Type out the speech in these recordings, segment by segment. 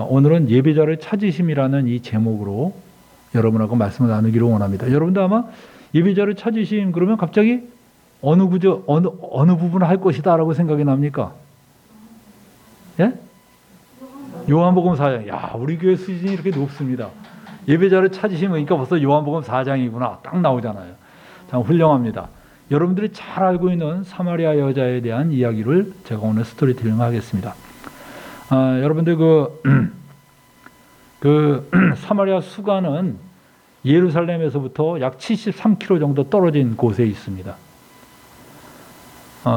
오늘은 예배자를 찾으심이라는 이 제목으로 여러분하고 말씀을 나누기를 원합니다. 여러분도 아마 예배자를 찾으심 그러면 갑자기 어느 부분을 할 것이다라고 생각이 납니까? 예? 요한복음 4장. 야, 우리 교회 수준이 이렇게 높습니다. 예배자를 찾으시면 그러니까 벌써 요한복음 4장이구나. 딱 나오잖아요. 참 훌륭합니다. 여러분들이 잘 알고 있는 사마리아 여자에 대한 이야기를 제가 오늘 스토리텔링 하겠습니다. 여러분들 그 사마리아 수가는 예루살렘에서부터 약 73km 정도 떨어진 곳에 있습니다.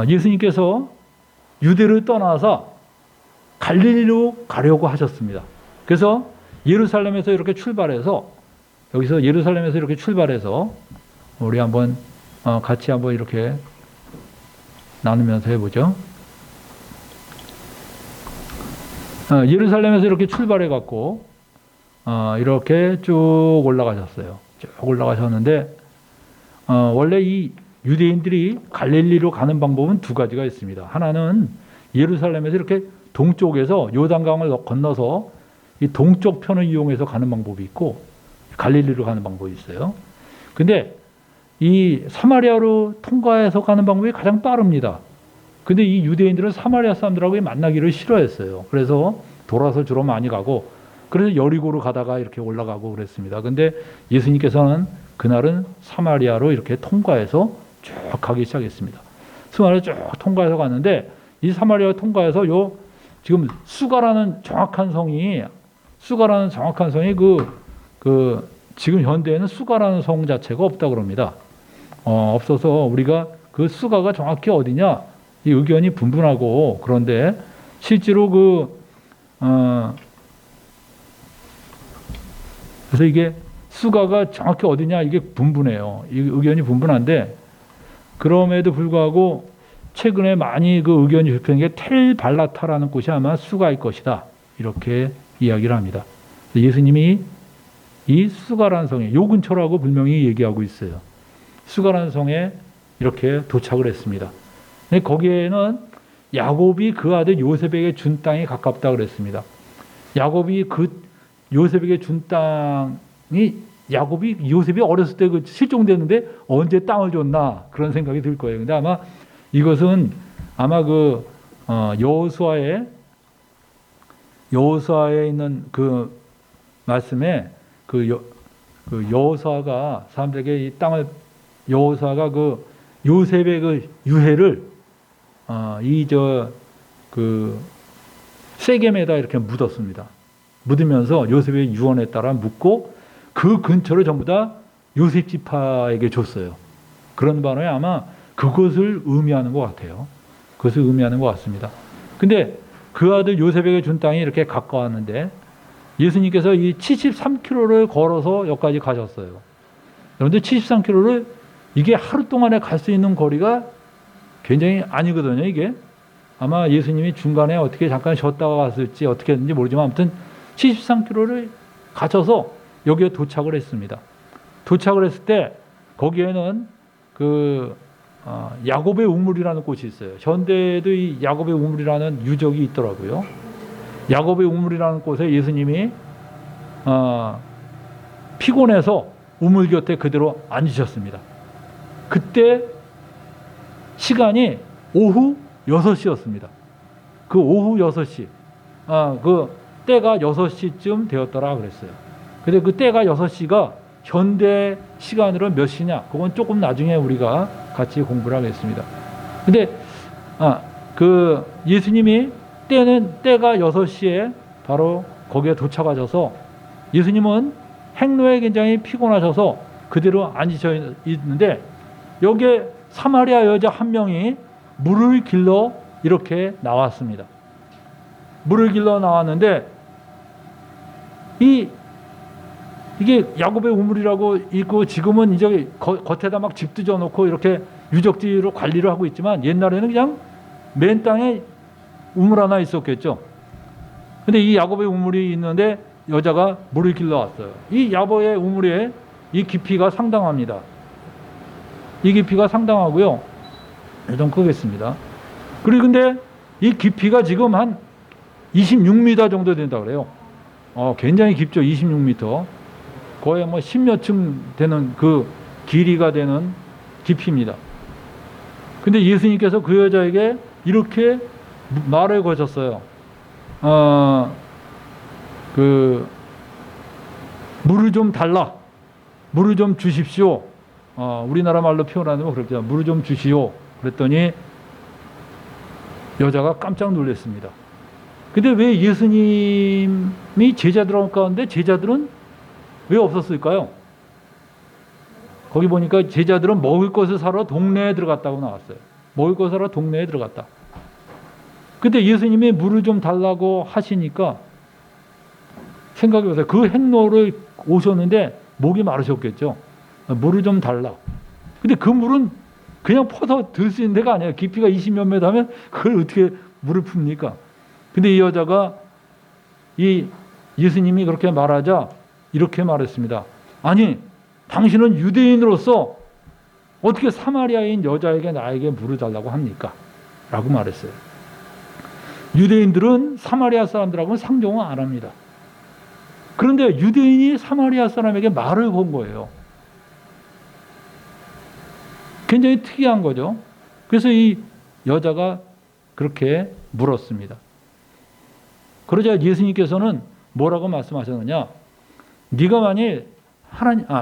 예수님께서 유대를 떠나서 갈릴리로 가려고 하셨습니다. 그래서 예루살렘에서 이렇게 출발해서 우리 한번 같이 한번 이렇게 나누면서 해보죠. 예루살렘에서 이렇게 출발해 갖고 이렇게 쭉 올라가셨어요. 쭉 올라가셨는데 원래 이 유대인들이 갈릴리로 가는 방법은 두 가지가 있습니다. 하나는 예루살렘에서 이렇게 동쪽에서 요단강을 건너서 이 동쪽 편을 이용해서 가는 방법이 있고 갈릴리로 가는 방법이 있어요. 근데 이 사마리아로 통과해서 가는 방법이 가장 빠릅니다. 근데 이 유대인들은 사마리아 사람들하고 만나기를 싫어했어요. 그래서 돌아서 주로 많이 가고 그래서 여리고로 가다가 이렇게 올라가고 그랬습니다. 근데 예수님께서는 그날은 사마리아로 이렇게 통과해서 쭉 가기 시작했습니다. 사마리아 쭉 통과해서 갔는데 이 사마리아 통과해서 지금 수가라는 정확한 성이 지금 현대에는 수가라는 성 자체가 없다 그럽니다. 없어서 우리가 그 수가가 정확히 어디냐 이 의견이 분분하고 그런데 실제로 그래서 이게 수가가 정확히 어디냐 이게 분분해요. 이 의견이 분분한데 그럼에도 불구하고 최근에 많이 그 의견이 좁혀진 게 텔발라타라는 곳이 아마 수가일 것이다. 이렇게 이야기를 합니다. 예수님이 이 수가라는 성에 요 근처라고 분명히 얘기하고 있어요. 수가라는 성에 이렇게 도착을 했습니다. 근데 거기에는 야곱이 그 아들 요셉에게 준 땅에 가깝다 그랬습니다. 야곱이 그 요셉에게 준 땅이 요셉이 어렸을 때 실종됐는데 언제 땅을 줬나 그런 생각이 들 거예요. 근데 아마 이것은 아마 여호수아에 있는 그 말씀에 여호수아가 사람들에게 이 땅을 여호수아가 요셉의 그 유해를 세겜에다 이렇게 묻었습니다. 묻으면서 요셉의 유언에 따라 묻고 그 근처를 전부 다 요셉 지파에게 줬어요. 그런 바람에 아마 그것을 의미하는 것 같아요. 그것을 의미하는 것 같습니다. 근데 그 아들 요셉에게 준 땅이 이렇게 가까웠는데 예수님께서 이 73km를 걸어서 여기까지 가셨어요. 여러분들 73km를 이게 하루 동안에 갈 수 있는 거리가 굉장히 아니거든요. 이게 아마 예수님이 중간에 어떻게 잠깐 쉬었다가 갔을지 어떻게 했는지 모르지만 아무튼 73km를 가셔서 여기에 도착을 했습니다. 도착을 했을 때 거기에는 야곱의 우물이라는 곳이 있어요. 현대에도 이 야곱의 우물이라는 유적이 있더라고요. 야곱의 우물이라는 곳에 예수님이 피곤해서 우물 곁에 그대로 앉으셨습니다. 그때 시간이 오후 6시였습니다. 그 오후 6시, 그 때가 6시쯤 되었더라 그랬어요. 근데 그 때가 6시가 현대 시간으로 몇 시냐? 그건 조금 나중에 우리가 같이 공부를 하겠습니다. 근데 예수님이 때가 6시에 바로 거기에 도착하셔서 예수님은 행로에 굉장히 피곤하셔서 그대로 앉으셔 있는데 여기에 사마리아 여자 한 명이 물을 길러 이렇게 나왔습니다. 물을 길러 나왔는데 이게 야곱의 우물이라고 있고 지금은 이제 겉에다 막 집 뜯어놓고 이렇게 유적지로 관리를 하고 있지만 옛날에는 그냥 맨 땅에 우물 하나 있었겠죠. 근데 이 야곱의 우물이 있는데 여자가 물을 길러 왔어요. 이 야곱의 우물의 이 깊이가 상당합니다. 이 깊이가 상당하고요. 좀 크겠습니다. 그리고 근데 이 깊이가 지금 한 26m 정도 된다 그래요. 굉장히 깊죠. 26m. 거의 뭐 10여 층 되는 그 길이가 되는 깊이입니다. 근데 예수님께서 그 여자에게 이렇게 말을 거셨어요. 물을 좀 달라. 물을 좀 주십시오. 우리나라 말로 표현하면 그렇게 물을 좀 주시오. 그랬더니 여자가 깜짝 놀랐습니다. 근데 왜 예수님이 제자들 가운데 제자들은 왜 없었을까요? 거기 보니까 제자들은 먹을 것을 사러 동네에 들어갔다고 나왔어요. 먹을 것을 사러 동네에 들어갔다. 근데 예수님이 물을 좀 달라고 하시니까 생각해보세요. 그 행로를 오셨는데 목이 마르셨겠죠. 물을 좀 달라. 근데 그 물은 그냥 퍼서 들 수 있는 데가 아니에요. 깊이가 20몇 메터 하면 그걸 어떻게 물을 풉니까? 근데 이 여자가 이 예수님이 그렇게 말하자 이렇게 말했습니다. 아니, 당신은 유대인으로서 어떻게 사마리아인 여자에게 나에게 물을 달라고 합니까? 라고 말했어요. 유대인들은 사마리아 사람들하고는 상종을 안 합니다. 그런데 유대인이 사마리아 사람에게 말을 건 거예요. 굉장히 특이한 거죠. 그래서 이 여자가 그렇게 물었습니다. 그러자 예수님께서는 뭐라고 말씀하셨느냐? 네가 만일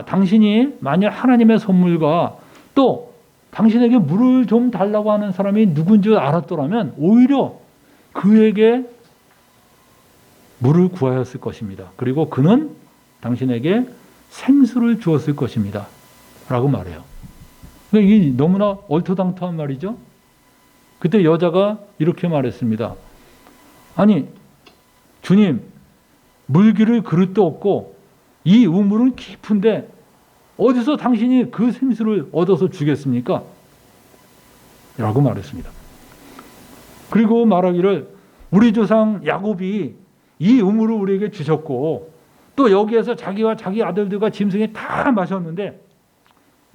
당신이 만일 하나님의 선물과 또 당신에게 물을 좀 달라고 하는 사람이 누군지 알았더라면 오히려 그에게 물을 구하였을 것입니다. 그리고 그는 당신에게 생수를 주었을 것입니다. 라고 말해요. 이게 너무나 얼토당토한 말이죠. 그때 여자가 이렇게 말했습니다. 아니, 주님, 물기를 그릇도 없고 이 우물은 깊은데 어디서 당신이 그 생수를 얻어서 주겠습니까? 라고 말했습니다. 그리고 말하기를 우리 조상 야곱이 이 우물을 우리에게 주셨고 또 여기에서 자기와 자기 아들들과 짐승이 다 마셨는데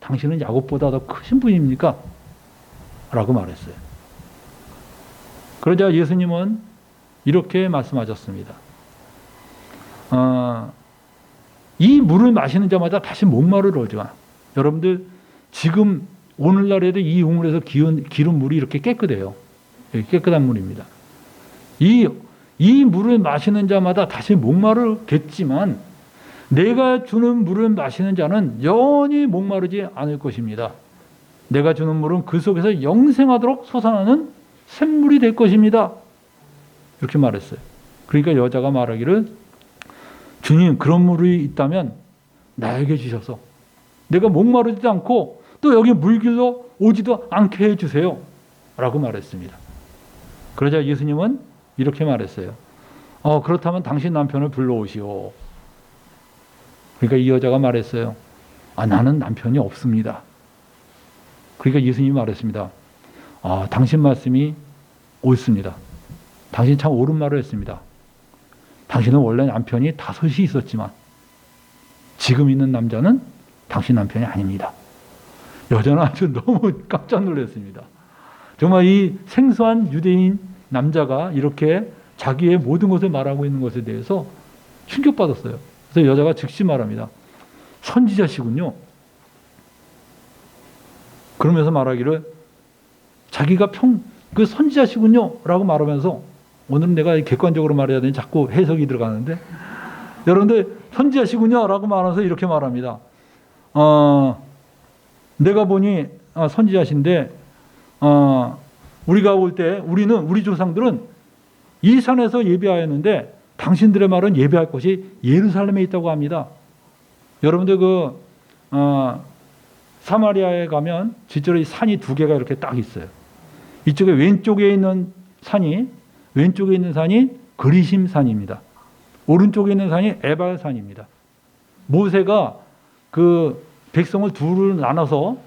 당신은 야곱보다 더 크신 분입니까? 라고 말했어요. 그러자 예수님은 이렇게 말씀하셨습니다. 이 물을 마시는 자마다 다시 목마를 얻으라. 여러분들 지금 오늘날에도 이 우물에서 기른 물이 이렇게 깨끗해요. 깨끗한 물입니다. 이 물을 마시는 자마다 다시 목마르겠지만 내가 주는 물을 마시는 자는 영원히 목마르지 않을 것입니다. 내가 주는 물은 그 속에서 영생하도록 솟아나는 샘물이 될 것입니다. 이렇게 말했어요. 그러니까 여자가 말하기를 주님, 그런 물이 있다면 나에게 주셔서 내가 목마르지도 않고 또 여기 물길로 오지도 않게 해주세요. 라고 말했습니다. 그러자 예수님은 이렇게 말했어요. 그렇다면 당신 남편을 불러오시오. 그러니까 이 여자가 말했어요. 나는 남편이 없습니다. 그러니까 예수님이 말했습니다. 당신 말씀이 옳습니다. 당신 참 옳은 말을 했습니다. 당신은 원래 남편이 5이 있었지만 지금 있는 남자는 당신 남편이 아닙니다. 여자는 아주 너무 깜짝 놀랐습니다. 정말 이 생소한 유대인 남자가 이렇게 자기의 모든 것을 말하고 있는 것에 대해서 충격받았어요. 그래서 여자가 즉시 말합니다. 선지자시군요. 그러면서 말하기를 자기가 그 선지자시군요 라고 말하면서 오늘은 내가 객관적으로 말해야 되니 자꾸 해석이 들어가는데 여러분들 선지자시군요 라고 말하면서 이렇게 말합니다. 내가 보니 선지자신데 우리가 올 때 우리 조상들은 이 산에서 예배하였는데 당신들의 말은 예배할 곳이 예루살렘에 있다고 합니다. 여러분들 사마리아에 가면 실제로 산이 2개가 이렇게 딱 있어요. 이쪽에 왼쪽에 있는 산이 그리심 산입니다. 오른쪽에 있는 산이 에발 산입니다. 모세가 그 백성을 둘을 나눠서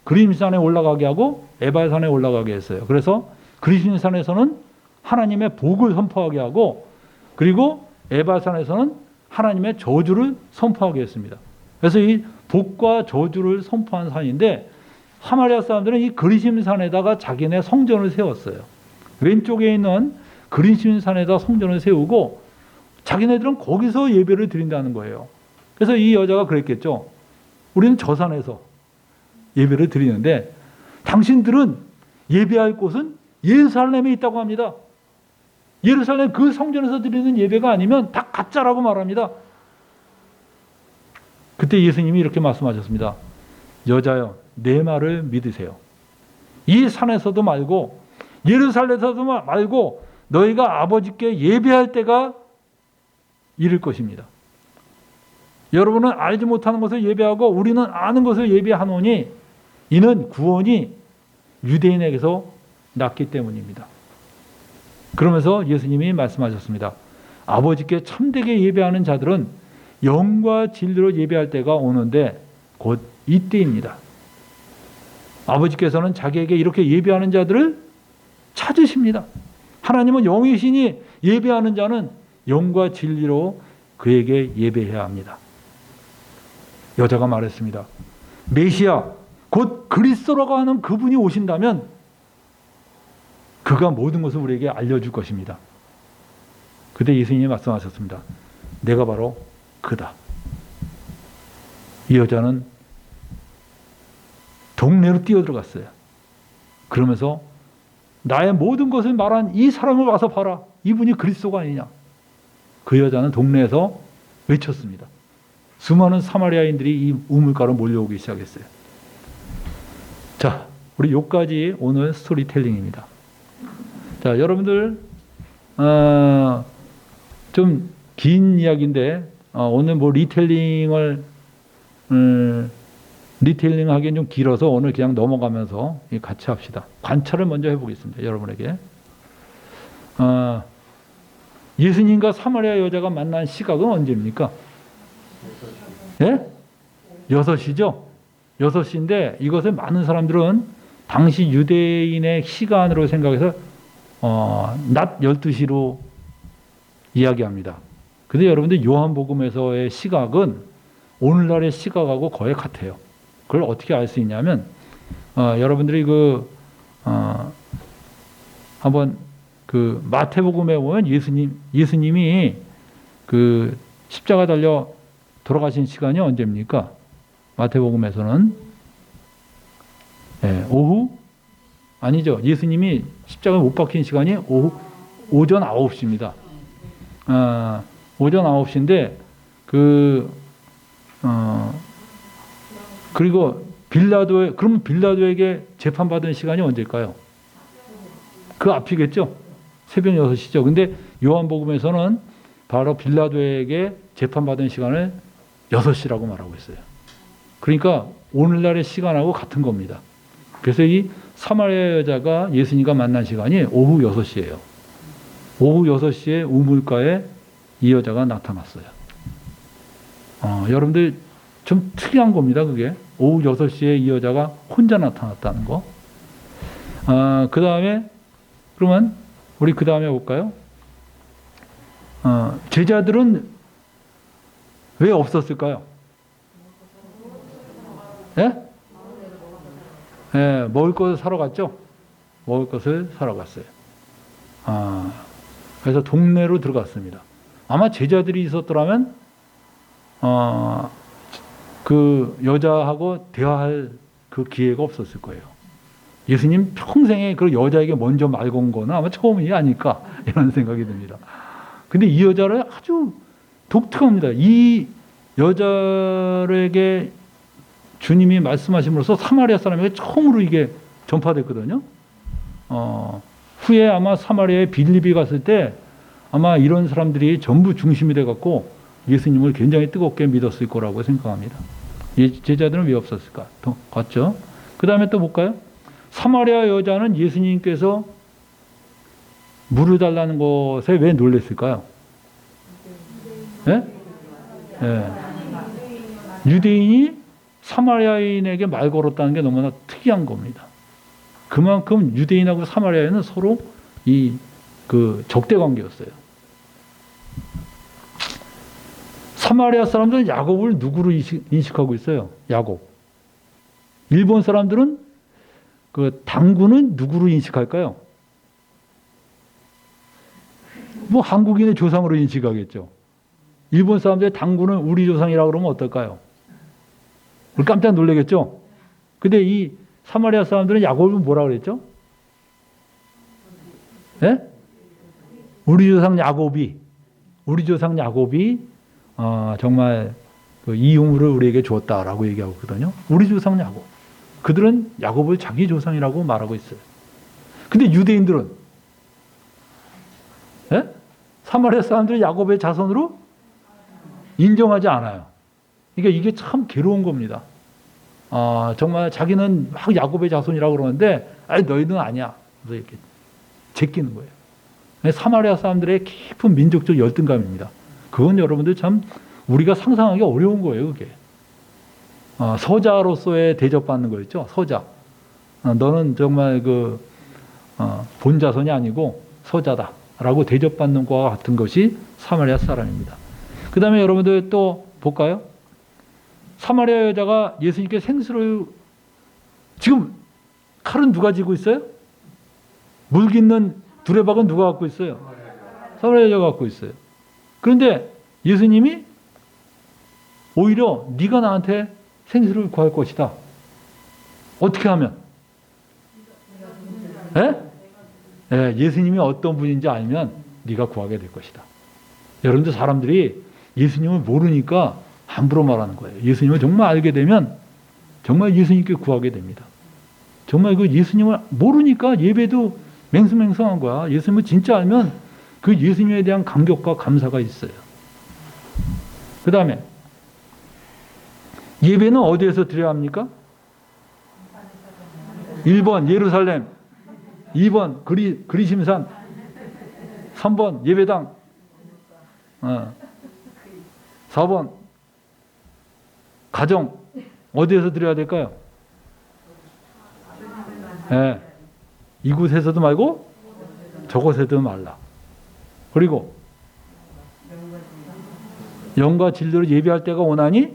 그리심 산에 올라가게 하고 에발 산에 올라가게 했어요. 그래서 그리심 산에서는 하나님의 복을 선포하게 하고 그리고 에발 산에서는 하나님의 저주를 선포하게 했습니다. 그래서 이 복과 저주를 선포한 산인데 사마리아 사람들은 이 그리심 산에다가 자기네 성전을 세웠어요. 왼쪽에 있는 그린신 산에다 성전을 세우고 자기네들은 거기서 예배를 드린다는 거예요. 그래서 이 여자가 그랬겠죠. 우리는 저 산에서 예배를 드리는데 당신들은 예배할 곳은 예루살렘에 있다고 합니다. 예루살렘 그 성전에서 드리는 예배가 아니면 다 가짜라고 말합니다. 그때 예수님이 이렇게 말씀하셨습니다. 여자여, 내 말을 믿으세요. 이 산에서도 말고 예루살렘에서도 말고 너희가 아버지께 예배할 때가 이를 것입니다. 여러분은 알지 못하는 것을 예배하고 우리는 아는 것을 예배하노니 이는 구원이 유대인에게서 났기 때문입니다. 그러면서 예수님이 말씀하셨습니다. 아버지께 참되게 예배하는 자들은 영과 진리로 예배할 때가 오는데 곧 이때입니다. 아버지께서는 자기에게 이렇게 예배하는 자들을 찾으십니다. 하나님은 영이시니 예배하는 자는 영과 진리로 그에게 예배해야 합니다. 여자가 말했습니다. 메시아, 곧 그리스도라고 하는 그분이 오신다면 그가 모든 것을 우리에게 알려줄 것입니다. 그때 예수님이 말씀하셨습니다. 내가 바로 그다. 이 여자는 동네로 뛰어들어갔어요. 그러면서 나의 모든 것을 말한 이 사람을 와서 봐라. 이분이 그리스도가 아니냐. 그 여자는 동네에서 외쳤습니다. 수많은 사마리아인들이 이 우물가로 몰려오기 시작했어요. 자, 우리 여기까지 오늘 스토리텔링입니다. 자, 여러분들 좀 긴 이야기인데 오늘 뭐 리텔링을 리텔링 하기엔 좀 길어서 오늘 그냥 넘어가면서 같이 합시다. 관찰을 먼저 해보겠습니다. 여러분에게. 예수님과 사마리아 여자가 만난 시각은 언제입니까? 예? 6시죠? 6시인데 이것을 많은 사람들은 당시 유대인의 시간으로 생각해서 낮 12시로 이야기합니다. 근데 여러분들 요한복음에서의 시각은 오늘날의 시각하고 거의 같아요. 그걸 어떻게 알 수 있냐면 여러분들이 한번 그 마태복음에 보면 예수님이 그 십자가 달려 돌아가신 시간이 언제입니까? 마태복음에서는 오후? 아니죠. 예수님이 십자가에 못 박힌 시간이 오전 9시입니다. 오전 9시인데 그리고 그러면 빌라도에게 재판받은 시간이 언제일까요? 그 앞이겠죠? 새벽 6시죠. 근데 요한복음에서는 바로 빌라도에게 재판받은 시간을 6시라고 말하고 있어요. 그러니까 오늘날의 시간하고 같은 겁니다. 그래서 이 사마리아 여자가 예수님과 만난 시간이 오후 6시예요. 오후 6시에 우물가에 이 여자가 나타났어요. 여러분들 좀 특이한 겁니다. 그게 오후 6시에 이 여자가 혼자 나타났다는 거. 그 다음에 그러면 우리 그 다음에 볼까요? 제자들은 왜 없었을까요? 예? 예, 먹을 것을 사러 갔죠? 먹을 것을 사러 갔어요. 그래서 동네로 들어갔습니다. 아마 제자들이 있었더라면 그 여자하고 대화할 그 기회가 없었을 거예요. 예수님 평생에 그 여자에게 먼저 말 건 거는 아마 처음이 아닐까 이런 생각이 듭니다. 근데 이 여자를 아주 독특합니다. 이 여자에게 주님이 말씀하심으로써 사마리아 사람에게 처음으로 이게 전파됐거든요. 후에 아마 사마리아에 빌립이 갔을 때 아마 이런 사람들이 전부 중심이 돼갖고 예수님을 굉장히 뜨겁게 믿었을 거라고 생각합니다. 제자들은 왜 없었을까? 같죠? 그 다음에 또 볼까요? 사마리아 여자는 예수님께서 물을 달라는 것에 왜 놀랬을까요? 예? 예. 유대인이 사마리아인에게 말 걸었다는 게 너무나 특이한 겁니다. 그만큼 유대인하고 사마리아인은 서로 적대 관계였어요. 사마리아 사람들은 야곱을 누구로 인식하고 있어요? 야곱. 일본 사람들은 그 당구는 누구로 인식할까요? 뭐 한국인의 조상으로 인식하겠죠. 일본 사람들의 당군은 우리 조상이라고 그러면 어떨까요? 우리 깜짝 놀라겠죠? 근데 이 사마리아 사람들은 야곱을 뭐라 그랬죠? 예? 우리 조상 야곱이 정말 그 이 유물을 우리에게 줬다라고 얘기하고 있거든요. 우리 조상 야곱. 그들은 야곱을 자기 조상이라고 말하고 있어요. 근데 유대인들은 예? 사마리아 사람들은 야곱의 자손으로 인정하지 않아요. 그러니까 이게 참 괴로운 겁니다. 정말 자기는 막 야곱의 자손이라고 그러는데 너희는 아니야. 그래서 이렇게 제끼는 거예요. 사마리아 사람들의 깊은 민족적 열등감입니다. 그건 여러분들 참 우리가 상상하기 어려운 거예요. 그게 서자로서의 대접받는 거였죠. 서자. 너는 정말 본 자손이 아니고 서자다라고 대접받는 것과 같은 것이 사마리아 사람입니다. 그 다음에 여러분들 또 볼까요? 사마리아 여자가 예수님께 생수를 지금 칼은 누가 쥐고 있어요? 물 깃는 두레박은 누가 갖고 있어요? 사마리아 여자가 갖고 있어요. 그런데 예수님이 오히려 네가 나한테 생수를 구할 것이다. 어떻게 하면? 예수님이 어떤 분인지 알면 네가 구하게 될 것이다. 여러분들 사람들이 예수님을 모르니까 함부로 말하는 거예요. 예수님을 정말 알게 되면 정말 예수님께 구하게 됩니다. 정말 그 예수님을 모르니까 예배도 맹수맹수한 거야. 예수님을 진짜 알면 그 예수님에 대한 감격과 감사가 있어요. 그 다음에 예배는 어디에서 드려야 합니까? 1번 예루살렘, 2번 그리심산, 3번 예배당, 4번 가정. 어디에서 드려야 될까요? 이곳에서도 말고 저곳에도 말라. 그리고 영과 진리로 예배할 때가 오나니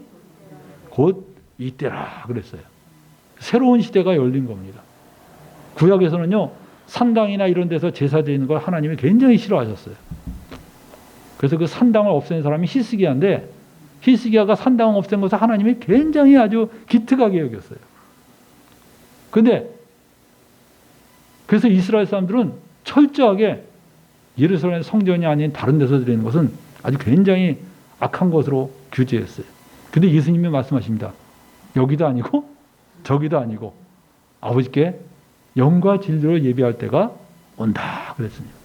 곧 이때라 그랬어요. 새로운 시대가 열린 겁니다. 구약에서는요, 산당이나 이런 데서 제사 드리는 걸 하나님이 굉장히 싫어하셨어요. 그래서 그 산당을 없앤 사람이 히스기야인데, 히스기야가 산당을 없앤 것을 하나님이 굉장히 아주 기특하게 여겼어요. 그래서 이스라엘 사람들은 철저하게 예루살렘 성전이 아닌 다른 데서 드리는 것은 아주 굉장히 악한 것으로 규제했어요. 근데 예수님이 말씀하십니다. 여기도 아니고 저기도 아니고 아버지께 영과 진리로 예배할 때가 온다 그랬습니다.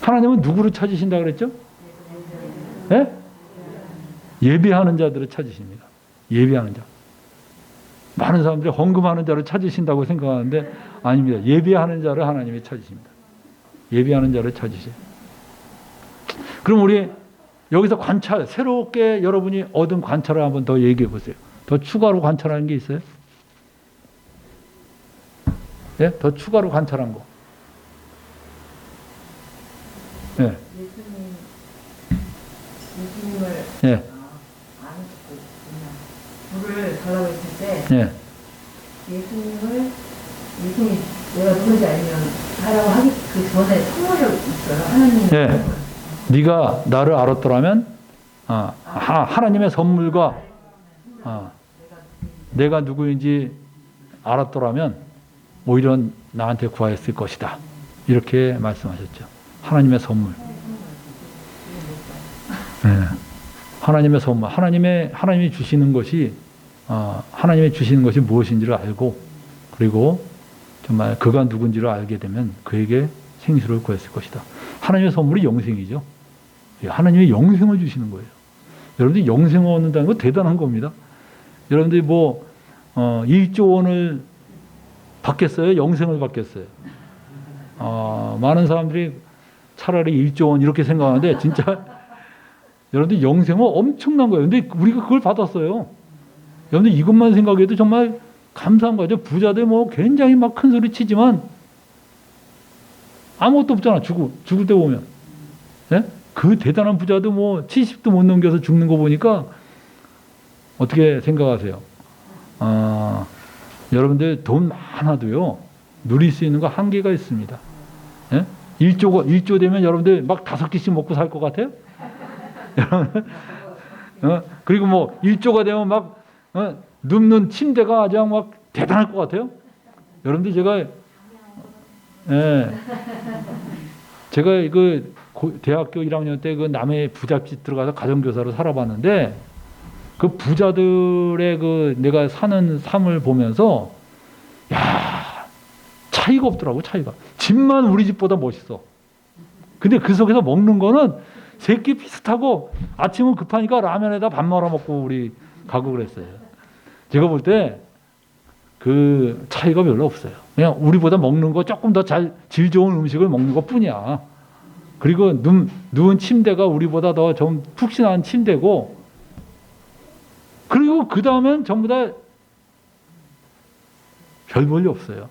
하나님은 누구를 찾으신다 그랬죠? 예배하는 자들을 찾으십니다. 예배하는 자. 많은 사람들이 헌금하는 자를 찾으신다고 생각하는데 아닙니다. 예배하는 자를 하나님이 찾으십니다. 예배하는 자를 찾으세요. 그럼 우리 여기서 새롭게 여러분이 얻은 관찰을 한번 더 얘기해 보세요. 더 추가로 관찰하는 게 있어요? 더 추가로 관찰한 거. 예수님을 물을 달라고 했을 때 예수님이 내가 누군지 알면 하라고 하기 그 전에 선물을 있어요. 하나님. 네가 나를 알았더라면 하나님의 선물과 내가 누구인지 알았더라면 오히려 나한테 구하였을 것이다. 이렇게 말씀하셨죠. 하나님의 선물. 하나님의 선물. 하나님이 주시는 것이 무엇인지를 알고, 그리고 정말 그가 누군지를 알게 되면 그에게 생수를 구했을 것이다. 하나님의 선물이 영생이죠. 하나님이 영생을 주시는 거예요. 여러분들이 영생을 얻는다는 거 대단한 겁니다. 여러분들이 1조 원을 받겠어요? 영생을 받겠어요? 많은 사람들이 차라리 1조 원 이렇게 생각하는데 진짜 여러분들 영생은 엄청난 거예요. 근데 우리가 그걸 받았어요. 여러분들 이것만 생각해도 정말 감사한 거죠. 부자들 굉장히 막 큰 소리 치지만 아무것도 없잖아. 죽을 때 보면. 그 대단한 부자도 70도 못 넘겨서 죽는 거 보니까 어떻게 생각하세요? 여러분들 돈 많아도요, 누릴 수 있는 거 한계가 있습니다. 일조 되면 여러분들 막 5끼씩 먹고 살 것 같아요? 그리고 뭐 1조가 되면 막 눕는 침대가 아주 막 대단할 것 같아요? 여러분들 제가 그 대학교 1학년 때 그 남해 부잣집 들어가서 가정교사로 살아봤는데 그 부자들의 그 내가 사는 삶을 보면서 야, 차이가 없더라고, 차이가. 집만 우리 집보다 멋있어. 근데 그 속에서 먹는 거는 새끼 비슷하고 아침은 급하니까 라면에다 밥 말아 먹고 우리 가고 그랬어요. 제가 볼 때 그 차이가 별로 없어요. 그냥 우리보다 먹는 거 조금 더 질 좋은 음식을 먹는 것 뿐이야. 그리고 누운 침대가 우리보다 더 좀 푹신한 침대고, 그리고 그 다음엔 전부 다 별 볼일 없어요.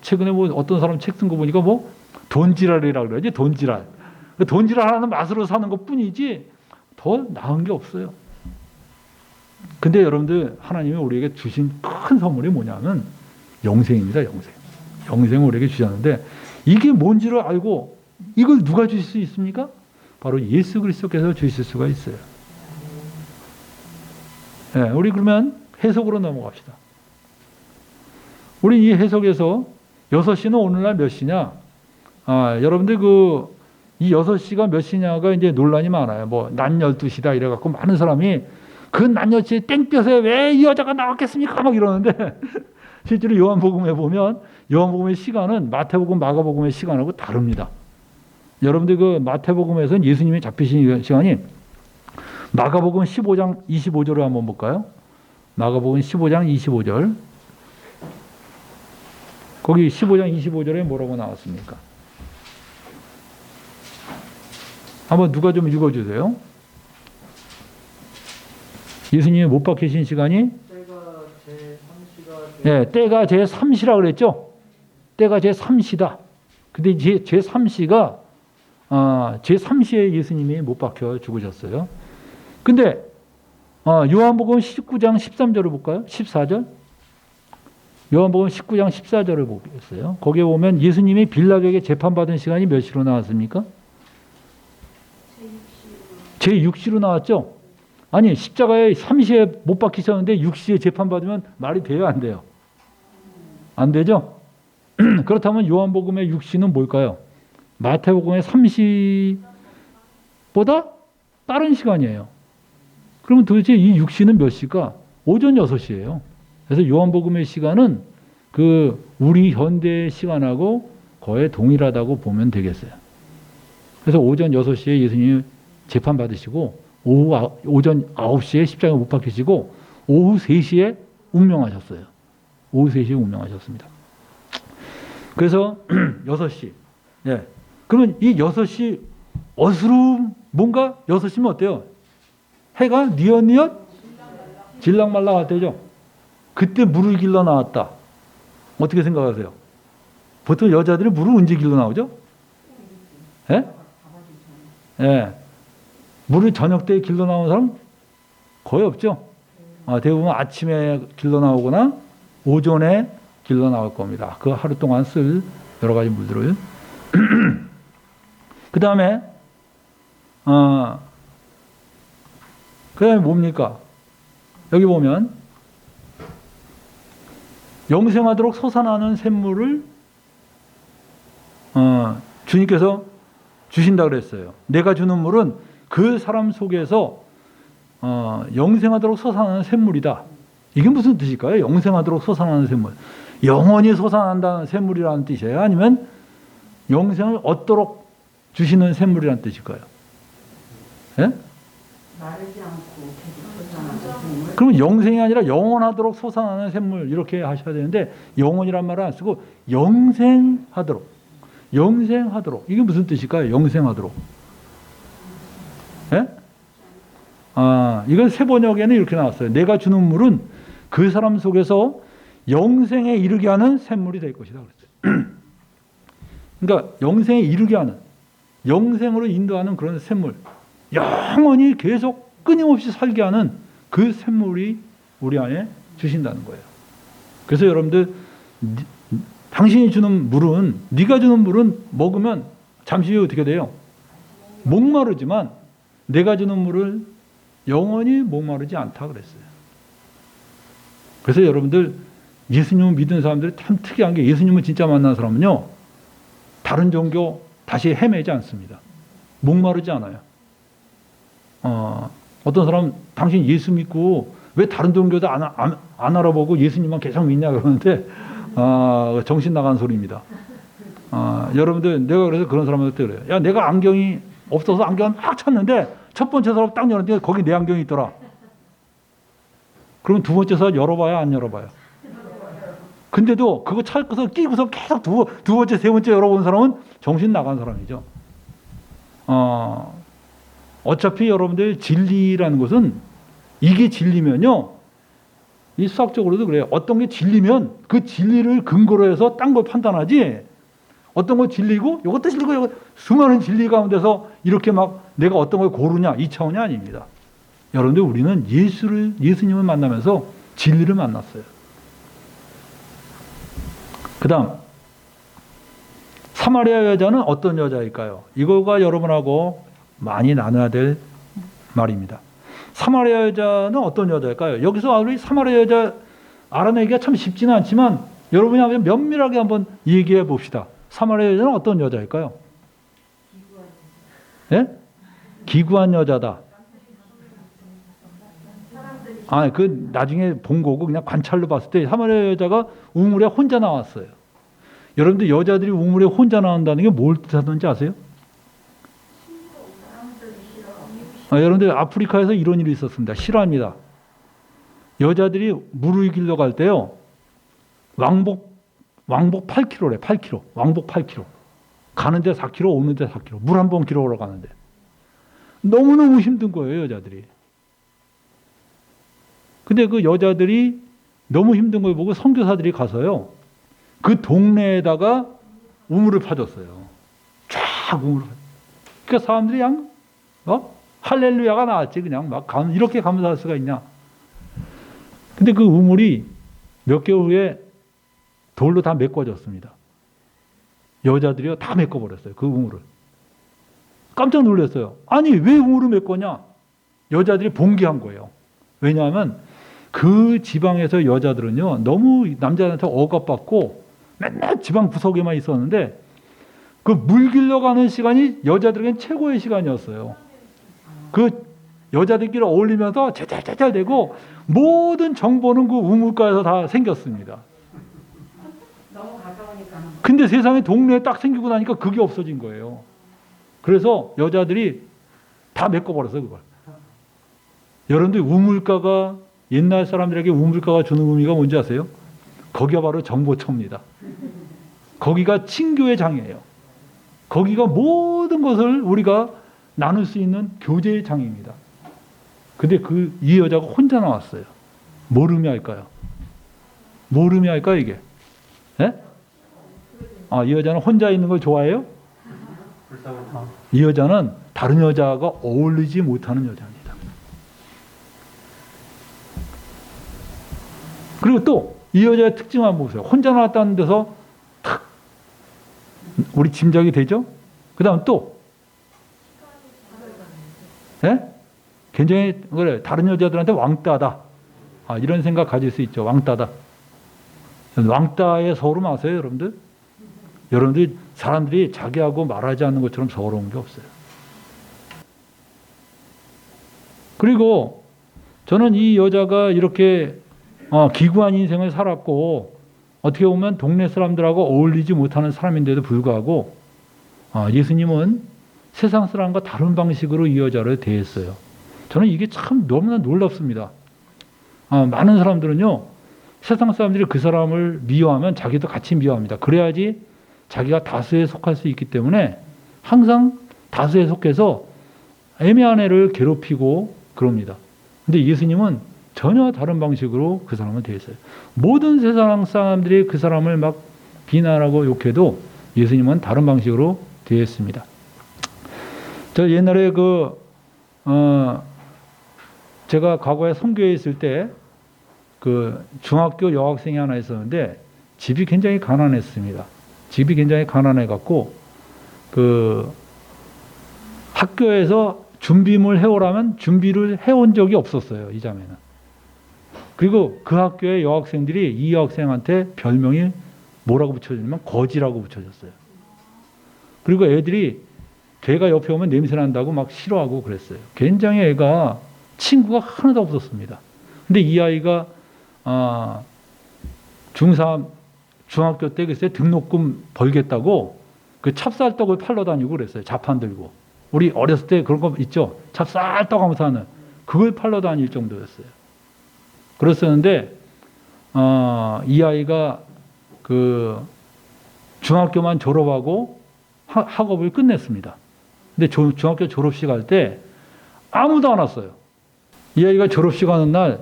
최근에 뭐 어떤 사람 책 쓴 거 보니까 뭐 돈지랄이라고 그러지, 돈지랄. 돈지랄하는 맛으로 사는 것 뿐이지 더 나은 게 없어요. 근데 여러분들, 하나님이 우리에게 주신 큰 선물이 뭐냐면 영생입니다. 영생을 우리에게 주셨는데, 이게 뭔지를 알고 이걸 누가 주실 수 있습니까? 바로 예수 그리스도께서 주실 수가 있어요. 네, 우리 그러면 해석으로 넘어갑시다. 우리 이 해석에서 6시는 오늘날 몇 시냐? 여러분들 이 6시가 몇 시냐가 이제 논란이 많아요. 뭐 낮 12시다 이래갖고 많은 사람이 그 낮 12시에 땡볕에 왜 이 여자가 나왔겠습니까? 막 이러는데 실제로 요한복음에 보면 요한복음의 시간은 마태복음, 마가복음의 시간하고 다릅니다. 여러분들 그 마태복음에서는 예수님이 잡히신 시간이 마가복음 15장 25절을 한번 볼까요? 마가복음 15장 25절. 거기 15장 25절에 뭐라고 나왔습니까? 한번 누가 좀 읽어주세요. 예수님이 못 박히신 시간이 때가 제3시라 그랬죠. 때가 제3시다. 근데 제3시가 제3시에 예수님이 못 박혀 죽으셨어요. 근데 요한복음 19장 13절을 볼까요? 14절. 요한복음 19장 14절을 보겠어요. 거기에 보면 예수님이 빌라도에게 재판받은 시간이 몇 시로 나왔습니까? 제6시로 나왔죠. 아니, 십자가에 3시에 못 박히셨는데 6시에 재판받으면 말이 돼요, 안 돼요? 안 되죠? 그렇다면 요한복음의 6시는 뭘까요? 마태복음의 3시보다 빠른 시간이에요. 그러면 도대체 이 6시는 몇 시일까? 오전 6시예요. 그래서 요한복음의 시간은 우리 현대의 시간하고 거의 동일하다고 보면 되겠어요. 그래서 오전 6시에 예수님이 재판받으시고 오전 9시에 십자가에 못 박히시고 오후 3시에 운명하셨어요. 오후 3시에 운명하셨습니다. 그래서 6시. 예. 그러면 이 6시 어스름 뭔가 6시면 어때요? 해가 뉘엿뉘엿 질랑말랑할 때죠. 그때 물을 길러 나왔다. 어떻게 생각하세요? 보통 여자들이 물을 언제 길러 나오죠? 예? 예. 물을 저녁 때 길러 나오는 사람 거의 없죠. 대부분 아침에 길러 나오거나 오전에 길러 나올 겁니다. 그 하루 동안 쓸 여러 가지 물들을. 그 다음에 뭡니까? 여기 보면 영생하도록 솟아나는 샘물을 주님께서 주신다 그랬어요. 내가 주는 물은 그 사람 속에서 영생하도록 솟아나는 샘물이다. 이게 무슨 뜻일까요? 영생하도록 솟아나는 샘물. 영원히 솟아난다는 샘물이라는 뜻이에요? 아니면 영생을 얻도록 주시는 샘물이라는 뜻일까요? 예? 마르지 않고 계속 솟아나는 샘물. 그러면 영생이 아니라 영원하도록 솟아나는 샘물 이렇게 하셔야 되는데, 영원이란 말을 안 쓰고 영생하도록. 이게 무슨 뜻일까요? 영생하도록. 예? 이건 세번역에는 이렇게 나왔어요. 내가 주는 물은 그 사람 속에서 영생에 이르게 하는 샘물이 될 것이다 그랬어요. 그러니까 영생에 이르게 하는, 영생으로 인도하는 그런 샘물, 영원히 계속 끊임없이 살게 하는 그 샘물이 우리 안에 주신다는 거예요. 그래서 여러분들 당신이 주는 물은, 네가 주는 물은 먹으면 잠시 후에 어떻게 돼요? 목마르지만 내가 주는 물을 영원히 목마르지 않다 그랬어요. 그래서 여러분들 예수님을 믿는 사람들이 참 특이한 게, 예수님을 진짜 만난 사람은요, 다른 종교 다시 헤매지 않습니다. 목마르지 않아요. 어떤 사람 당신 예수 믿고 왜 다른 종교도 안 알아보고 예수님만 계속 믿냐 그러는데 정신 나간 소리입니다. 여러분들, 내가 그래서 그런 사람한테 그래요. 야, 내가 안경이 없어서 안경을 막 찾는데 첫 번째 사람 딱 열었는데 거기 내 안경이 있더라. 그럼 두 번째 사람 열어봐야 안 열어봐요? 근데도 그거 찾고서 끼고서 계속 두 번째, 세 번째 열어본 사람은 정신 나간 사람이죠. 어차피 여러분들 진리라는 것은, 이게 진리면요, 이 수학적으로도 그래요. 어떤 게 진리면 그 진리를 근거로 해서 딴 걸 판단하지, 어떤 거 진리고 이것도 진리고 이거 수많은 진리 가운데서 이렇게 막 내가 어떤 걸 고르냐, 이 차원이 아닙니다. 여러분들, 우리는 예수님을 만나면서 진리를 만났어요. 그 다음, 사마리아 여자는 어떤 여자일까요? 이거가 여러분하고 많이 나눠야 될 말입니다. 사마리아 여자는 어떤 여자일까요? 여기서 우리 사마리아 여자 알아내기가 참 쉽지는 않지만 여러분이 한번 면밀하게 한번 얘기해 봅시다. 사마리아 여자는 어떤 여자일까요? 예? 기구한 여자다. 그 나중에 본 거고 그냥 관찰로 봤을 때 사마리아 여자가 우물에 혼자 나왔어요. 여러분들, 여자들이 우물에 혼자 나온다는 게 뭘 뜻하는지 아세요? 여러분들, 아프리카에서 이런 일이 있었습니다. 실화입니다. 여자들이 물을 길러 갈 때요, 왕복 8km래, 8km. 왕복 8km. 가는데 4km, 오는데 4km. 물 한 번 길어오러 가는데. 너무너무 힘든 거예요, 여자들이. 근데 그 여자들이 너무 힘든 걸 보고 선교사들이 가서요, 그 동네에다가 우물을 파줬어요. 쫙 우물을 파줬어요. 그러니까 사람들이 그냥, 할렐루야가 나왔지. 그냥 막 이렇게 감사할 수가 있냐. 근데 그 우물이 몇 개월 후에 돌로 다 메꿔졌습니다. 여자들이요, 다 메꿔버렸어요. 그 우물을. 깜짝 놀랐어요. 아니, 왜 우물을 메꿔냐? 여자들이 봉기한 거예요. 왜냐하면 그 지방에서 여자들은요, 너무 남자한테 억압받고 맨날 지방 구석에만 있었는데 그 물 길러가는 시간이 여자들에겐 최고의 시간이었어요. 그 여자들끼리 어울리면서 짤짤짤짤 대고 모든 정보는 그 우물가에서 다 생겼습니다. 너무 가까우니까. 근데 세상에 동네에 딱 생기고 나니까 그게 없어진 거예요. 그래서 여자들이 다 메꿔버렸어요, 그걸. 여러분들, 우물가가, 옛날 사람들에게 우물가가 주는 의미가 뭔지 아세요? 거기가 바로 정보처입니다. 거기가 친교의 장이에요. 거기가 모든 것을 우리가 나눌 수 있는 교제의 장입니다. 근데 이 여자가 혼자 나왔어요. 뭘 의미할까요? 뭘 의미할까요, 이게? 예? 이 여자는 혼자 있는 걸 좋아해요? 이 여자는 다른 여자가 어울리지 못하는 여자입니다. 그리고 또 이 여자의 특징 한번 보세요. 혼자 나왔다는 데서 탁 우리 짐작이 되죠? 그 다음 또 예? 굉장히 그래, 다른 여자들한테 왕따다. 이런 생각 가질 수 있죠. 왕따다. 왕따의 서러움 아세요, 여러분들? 여러분들, 사람들이 자기하고 말하지 않는 것처럼 서러운 게 없어요. 그리고 저는 이 여자가 이렇게 기구한 인생을 살았고 어떻게 보면 동네 사람들하고 어울리지 못하는 사람인데도 불구하고 예수님은 세상 사람과 다른 방식으로 이 여자를 대했어요. 저는 이게 참 너무나 놀랍습니다. 많은 사람들은요, 세상 사람들이 그 사람을 미워하면 자기도 같이 미워합니다. 그래야지 자기가 다수에 속할 수 있기 때문에 항상 다수에 속해서 애매한 애를 괴롭히고 그럽니다. 근데 예수님은 전혀 다른 방식으로 그 사람을 대했어요. 모든 세상 사람들이 그 사람을 막 비난하고 욕해도 예수님은 다른 방식으로 대했습니다. 저 옛날에 제가 과거에 선교에 있을 때 그 중학교 여학생이 하나 있었는데 집이 굉장히 가난했습니다. 집이 굉장히 가난해갖고 그 학교에서 준비물 해오라면 준비를 해온 적이 없었어요. 이 자매는. 그리고 그 학교의 여학생들이 이 여학생한테 별명이 뭐라고 붙여주냐면 거지라고 붙여줬어요. 그리고 애들이 걔가 옆에 오면 냄새 난다고 막 싫어하고 그랬어요. 굉장히 애가 친구가 하나도 없었습니다. 근데 이 아이가 중3 중학교 때 글쎄 등록금 벌겠다고 그 찹쌀떡을 팔러 다니고 그랬어요. 자판 들고. 우리 어렸을 때 그런 거 있죠. 찹쌀떡 하면서 하는 그걸 팔러 다닐 정도였어요. 그랬었는데 이 아이가 그 중학교만 졸업하고 학업을 끝냈습니다. 근데 중학교 졸업식 할 때 아무도 안 왔어요. 이 아이가 졸업식 하는 날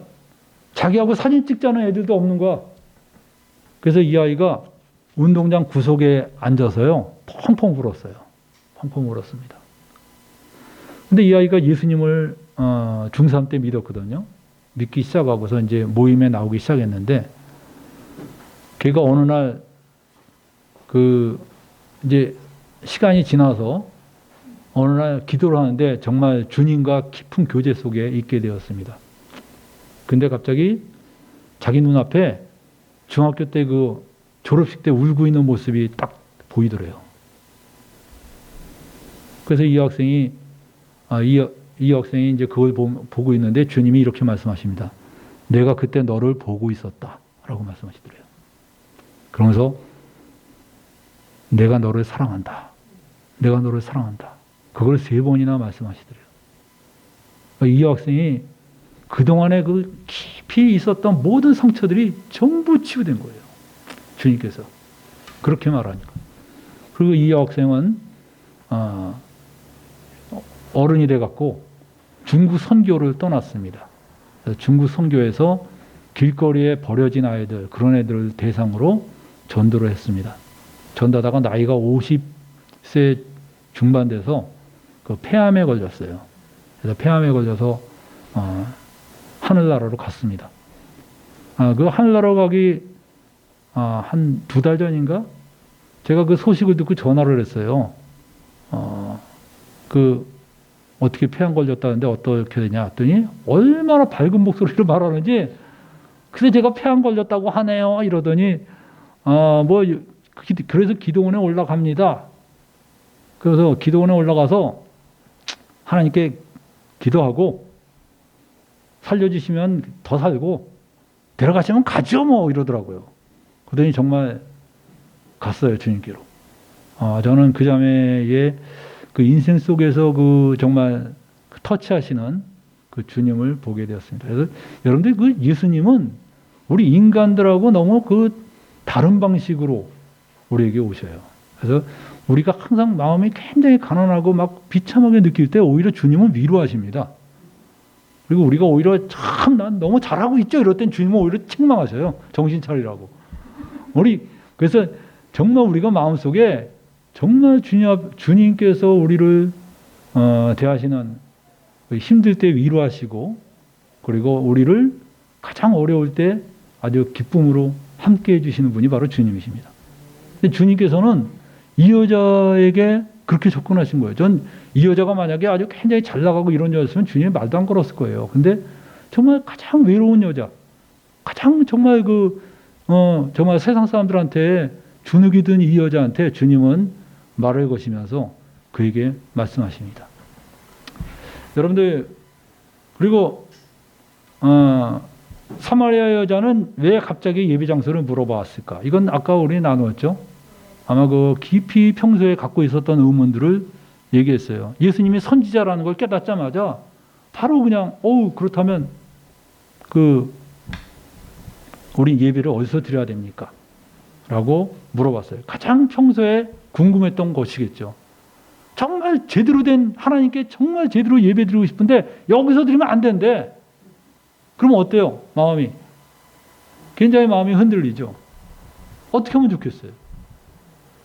자기하고 사진 찍자는 애들도 없는 거야. 그래서 이 아이가 운동장 구석에 앉아서요. 펑펑 울었어요. 펑펑 울었습니다. 근데 이 아이가 예수님을 중3 때 믿었거든요. 믿기 시작하고서 이제 모임에 나오기 시작했는데 걔가 어느 날 그 이제 시간이 지나서 어느 날 기도를 하는데 정말 주님과 깊은 교제 속에 있게 되었습니다. 근데 갑자기 자기 눈앞에 중학교 때 그 졸업식 때 울고 있는 모습이 딱 보이더래요. 그래서 이 여학생이 이제 그걸 보고 있는데 주님이 이렇게 말씀하십니다. 내가 그때 너를 보고 있었다. 라고 말씀하시더래요. 그러면서 내가 너를 사랑한다. 내가 너를 사랑한다. 그걸 3번이나 말씀하시더래요. 이 여학생이 그동안에 그 깊이 있었던 모든 상처들이 전부 치유된 거예요. 주님께서. 그렇게 말하니까. 그리고 이 여학생은 어른이 돼갖고 중국 선교를 떠났습니다. 중국 선교에서 길거리에 버려진 아이들, 그런 애들을 대상으로 전도를 했습니다. 전도하다가 나이가 50세 중반 돼서 그 폐암에 걸렸어요. 그래서 폐암에 걸려서 하늘나라로 갔습니다. 그 하늘나라 가기 한 2달 전인가? 제가 그 소식을 듣고 전화를 했어요. 어떻게 폐암 걸렸다는데 어떻게 되냐 했더니 얼마나 밝은 목소리로 말하는지 그래서 제가 폐암 걸렸다고 하네요 이러더니 그래서 기도원에 올라갑니다. 그래서 기도원에 올라가서 하나님께 기도하고 살려주시면 더 살고 데려가시면 가죠 뭐 이러더라고요. 그러더니 정말 갔어요 주님께로. 저는 그 자매의 그 인생 속에서 그 정말 터치하시는 그 주님을 보게 되었습니다. 그래서 여러분들 그 예수님은 우리 인간들하고 너무 그 다른 방식으로 우리에게 오셔요. 그래서 우리가 항상 마음이 굉장히 가난하고 막 비참하게 느낄 때 오히려 주님은 위로하십니다. 그리고 우리가 오히려 참 난 너무 잘하고 있죠 이럴 땐 주님은 오히려 책망하셔요. 정신 차리라고. 그래서 정말 우리가 마음속에 정말 주님께서 우리를 대하시는 힘들 때 위로하시고 그리고 우리를 가장 어려울 때 아주 기쁨으로 함께 해주시는 분이 바로 주님이십니다. 주님께서는 이 여자에게 그렇게 접근하신 거예요. 전 이 여자가 만약에 아주 굉장히 잘 나가고 이런 여자였으면 주님이 말도 안 걸었을 거예요. 근데 정말 가장 외로운 여자, 가장 정말 정말 세상 사람들한테 주눅이 든 이 여자한테 주님은 말을 거시면서 그에게 말씀하십니다. 여러분들, 그리고 사마리아 여자는 왜 갑자기 예배 장소를 물어봤을까? 이건 아까 우리 나누었죠. 아마 그 깊이 평소에 갖고 있었던 의문들을 얘기했어요. 예수님이 선지자라는 걸 깨닫자마자 바로 그냥 그렇다면 우리 예배를 어디서 드려야 됩니까? 라고 물어봤어요. 가장 평소에 궁금했던 것이겠죠. 정말 제대로 된 하나님께 정말 제대로 예배 드리고 싶은데 여기서 드리면 안 된대. 그러면 어때요? 마음이 굉장히 마음이 흔들리죠. 어떻게 하면 좋겠어요?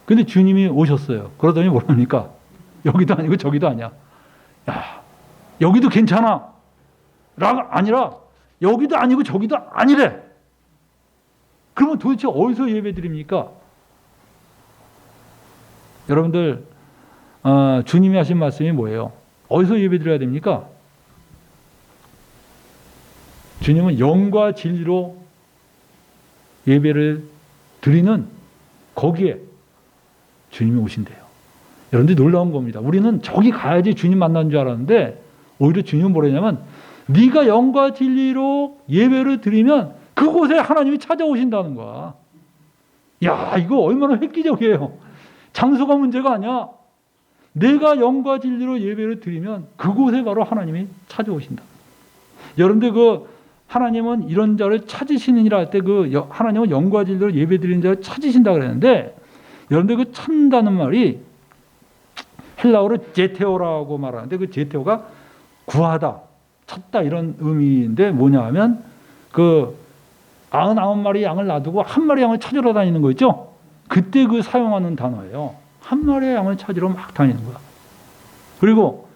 근데 주님이 오셨어요. 그러더니 뭐랍니까? 여기도 아니고 저기도 아니야. 야, 여기도 괜찮아. 라가 아니라 여기도 아니고 저기도 아니래. 그러면 도대체 어디서 예배 드립니까? 여러분들 주님이 하신 말씀이 뭐예요? 어디서 예배 드려야 됩니까? 주님은 영과 진리로 예배를 드리는 거기에 주님이 오신대요. 여러분들 놀라운 겁니다. 우리는 저기 가야지 주님 만난 줄 알았는데 오히려 주님은 뭐라냐면 네가 영과 진리로 예배를 드리면 그곳에 하나님이 찾아오신다는 거야. 야, 이거 얼마나 획기적이에요. 장소가 문제가 아니야. 내가 영과 진리로 예배를 드리면 그곳에 바로 하나님이 찾아오신다. 여러분들 하나님은 이런 자를 찾으시느니라 할 때 하나님은 영과 진리로 예배 드리는 자를 찾으신다 그랬는데 여러분들 찾는다는 말이 헬라어로 제테오라고 말하는데 그 제테오가 구하다, 찾다 이런 의미인데 뭐냐 하면 99마리 양을 놔두고 한 마리 양을 찾으러 다니는 거 있죠? 그때 사용하는 단어예요. 한 마리의 양을 찾으러 막 다니는 거야. 그리고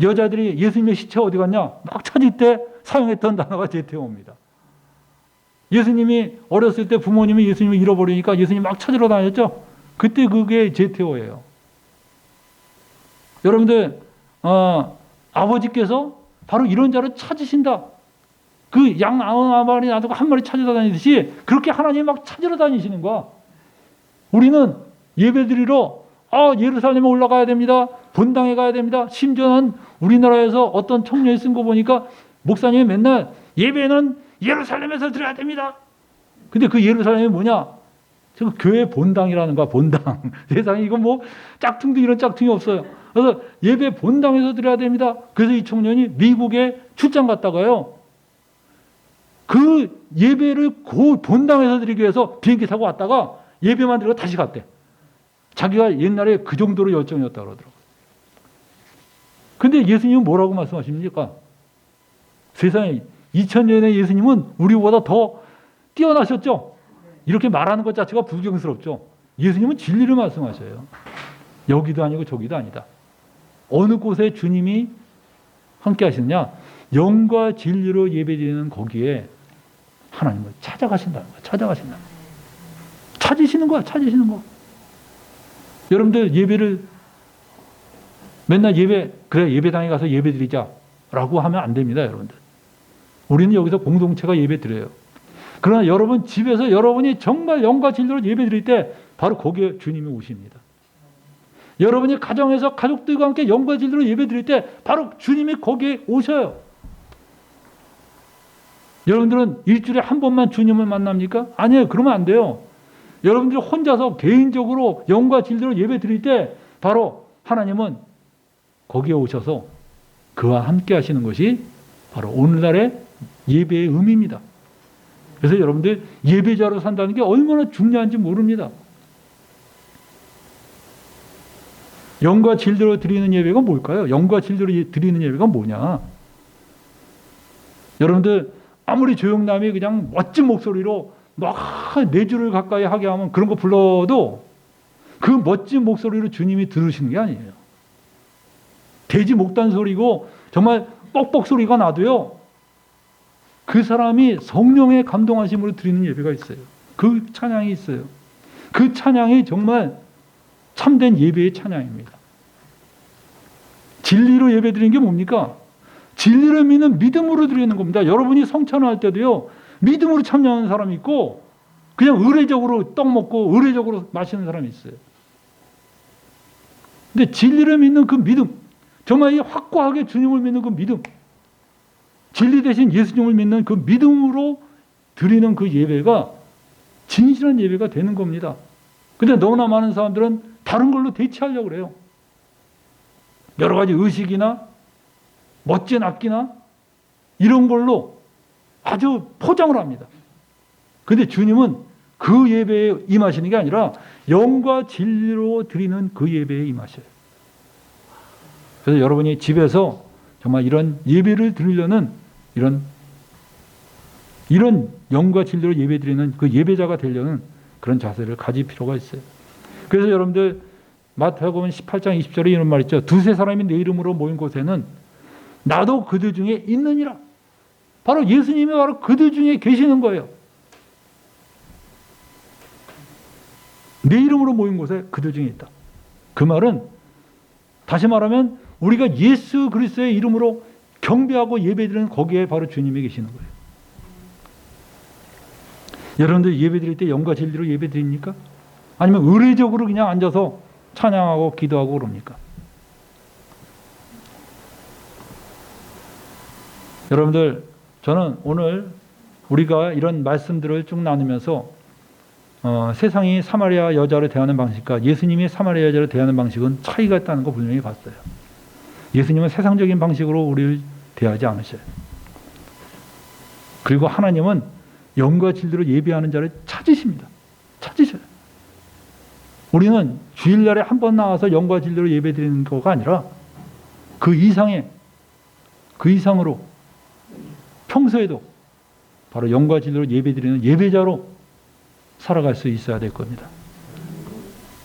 여자들이 예수님의 시체 어디 갔냐? 막 찾을 때 사용했던 단어가 제테오입니다. 예수님이 어렸을 때 부모님이 예수님을 잃어버리니까 예수님 막 찾으러 다녔죠? 그때 그게 제테오예요. 여러분들 아버지께서 바로 이런 자를 찾으신다. 그 양 99마리 놔두고 한 마리 찾으러 다니듯이 그렇게 하나님이 막 찾으러 다니시는 거야. 우리는 예배드리러 예루살렘에 올라가야 됩니다. 본당에 가야 됩니다. 심지어는 우리나라에서 어떤 청년이 쓴 거 보니까 목사님이 맨날 예배는 예루살렘에서 드려야 됩니다. 근데 그 예루살렘이 뭐냐? 저 교회 본당이라는 거야, 본당. 세상에 이거 뭐 짝퉁도 이런 짝퉁이 없어요. 그래서 예배 본당에서 드려야 됩니다. 그래서 이 청년이 미국에 출장 갔다가요. 그 예배를 그 본당에서 드리기 위해서 비행기 타고 왔다가 예배만 드리고 다시 갔대. 자기가 옛날에 그 정도로 열정이었다 그러더라고요. 근데 예수님은 뭐라고 말씀하십니까? 세상에 2000년의 예수님은 우리보다 더 뛰어나셨죠? 이렇게 말하는 것 자체가 부경스럽죠? 예수님은 진리를 말씀하셔요. 여기도 아니고 저기도 아니다. 어느 곳에 주님이 함께 하시느냐? 영과 진리로 예배드리는 거기에 하나님을 찾아가신다는 거야. 찾아가신다는 거야. 찾으시는 거야. 찾으시는 거. 여러분들 예배를 맨날 그래 예배당에 가서 예배 드리자라고 하면 안 됩니다. 여러분들. 우리는 여기서 공동체가 예배 드려요. 그러나 여러분 집에서 여러분이 정말 영과 진리로 예배 드릴 때 바로 거기에 주님이 오십니다. 여러분이 가정에서 가족들과 함께 영과 진리로 예배 드릴 때 바로 주님이 거기에 오셔요. 여러분들은 일주일에 한 번만 주님을 만납니까? 아니에요. 그러면 안 돼요. 여러분들이 혼자서 개인적으로 영과 진리로 예배 드릴 때 바로 하나님은 거기에 오셔서 그와 함께 하시는 것이 바로 오늘날의 예배의 의미입니다. 그래서 여러분들 예배자로 산다는 게 얼마나 중요한지 모릅니다. 영과 진리로 드리는 예배가 뭘까요? 영과 진리로 드리는 예배가 뭐냐? 여러분들 아무리 조영남이 그냥 멋진 목소리로 막 4주를 가까이 하게 하면 그런 거 불러도 그 멋진 목소리로 주님이 들으시는 게 아니에요. 돼지 목단 소리고 정말 뻑뻑 소리가 나도요. 그 사람이 성령의 감동하심으로 드리는 예배가 있어요. 그 찬양이 있어요. 그 찬양이 정말 참된 예배의 찬양입니다. 진리로 예배 드리는 게 뭡니까? 진리를 믿는 믿음으로 드리는 겁니다. 여러분이 성찬할 때도요. 믿음으로 참여하는 사람이 있고 그냥 의례적으로 떡 먹고 의례적으로 마시는 사람이 있어요. 근데 진리를 믿는 그 믿음, 정말 이 확고하게 주님을 믿는 그 믿음, 진리 대신 예수님을 믿는 그 믿음으로 드리는 그 예배가 진실한 예배가 되는 겁니다. 근데 너무나 많은 사람들은 다른 걸로 대체하려고 그래요. 여러 가지 의식이나 멋진 악기나 이런 걸로 아주 포장을 합니다. 근데 주님은 그 예배에 임하시는 게 아니라 영과 진리로 드리는 그 예배에 임하셔요. 그래서 여러분이 집에서 정말 이런 예배를 드리려는 이런 영과 진리로 예배 드리는 그 예배자가 되려는 그런 자세를 가질 필요가 있어요. 그래서 여러분들 마태복음 18장 20절에 이런 말 있죠. 두세 사람이 내 이름으로 모인 곳에는 나도 그들 중에 있느니라. 바로 예수님이 바로 그들 중에 계시는 거예요. 내 이름으로 모인 곳에 그들 중에 있다. 그 말은 다시 말하면 우리가 예수 그리스도의 이름으로 경배하고 예배드리는 거기에 바로 주님이 계시는 거예요. 여러분들 예배드릴 때 영과 진리로 예배드립니까? 아니면 의례적으로 그냥 앉아서 찬양하고 기도하고 그럽니까? 여러분들, 저는 오늘 우리가 이런 말씀들을 쭉 나누면서 세상이 사마리아 여자를 대하는 방식과 예수님이 사마리아 여자를 대하는 방식은 차이가 있다는 거 분명히 봤어요. 예수님은 세상적인 방식으로 우리를 대하지 않으셔요. 그리고 하나님은 영과 진리로 예배하는 자를 찾으십니다. 찾으셔요. 우리는 주일날에 한 번 나와서 영과 진리로 예배드리는 거가 아니라 그 이상으로 평소에도 바로 영과 진리로 예배드리는 예배자로 살아갈 수 있어야 될 겁니다.